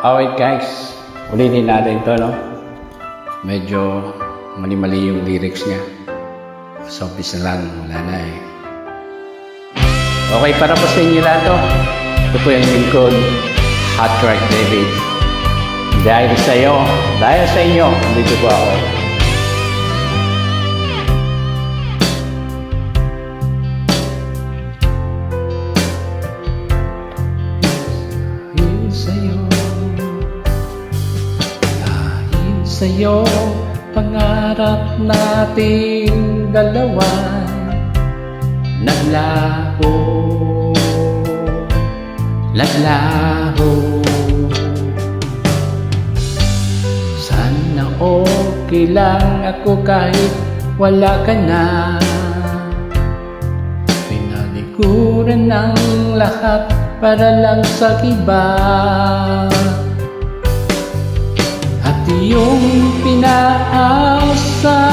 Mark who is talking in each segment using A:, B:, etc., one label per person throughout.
A: Alright guys, ulitin natin ito, no? Medyo mali-mali yung lyrics niya. Sa umpisa lang, wala na eh. Okay, para po sa inyo lahat to. Ito po yung lingkod, Hot Track David. Dahil sa inyo, dito po ako. Sa'yo, pangarap nating dalawa naglaho, sana okay lang ako kahit wala ka na. Pinalikuran ng lahat para lang sa iba, yung pinaasa,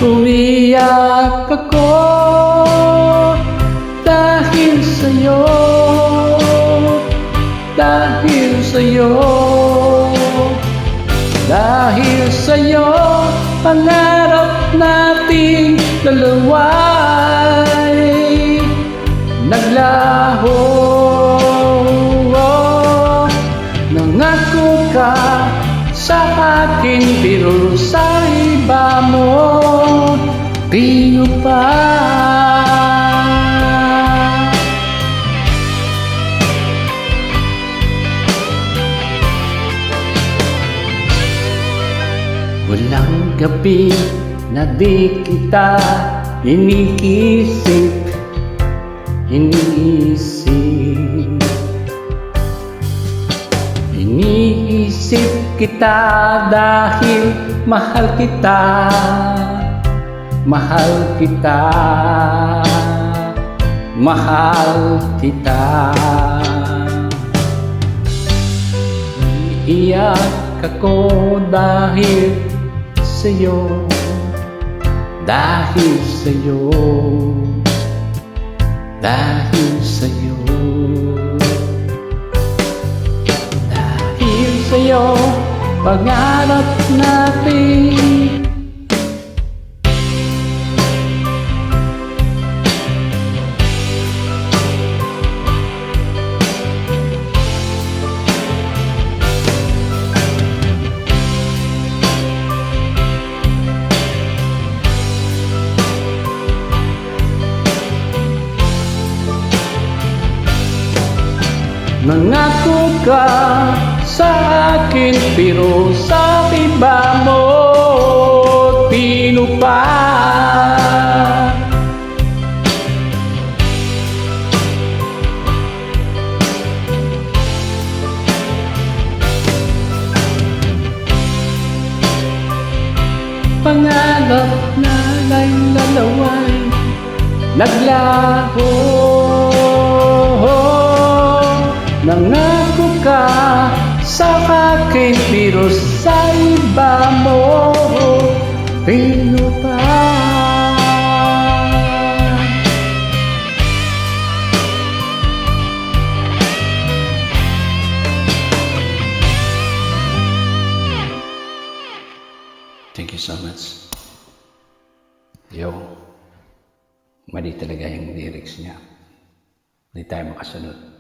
A: umiyak ako dahil sa'yo, dahil sa'yo, pangarap nating dalawa'y naglaho. Nangako ka sa akin, pero sa iba mo di pa. Walang gabi na di kita iniisip. Iniisip kita dahil mahal kita, mahal kita, mahal kita. Iiyak ako dahil sa'yo, dahil sa'yo, dahil sa'yo. Sa'yo, pangarap natin nangako ka sa akin, pero sa iba mo tinupa. Pangarap na lalaway naglaho. Nangako ka sa akin, pero sa iba mo pinupa. Thank you so much. Yo, mali talaga yung lyrics niya. Hindi tayo makasunod.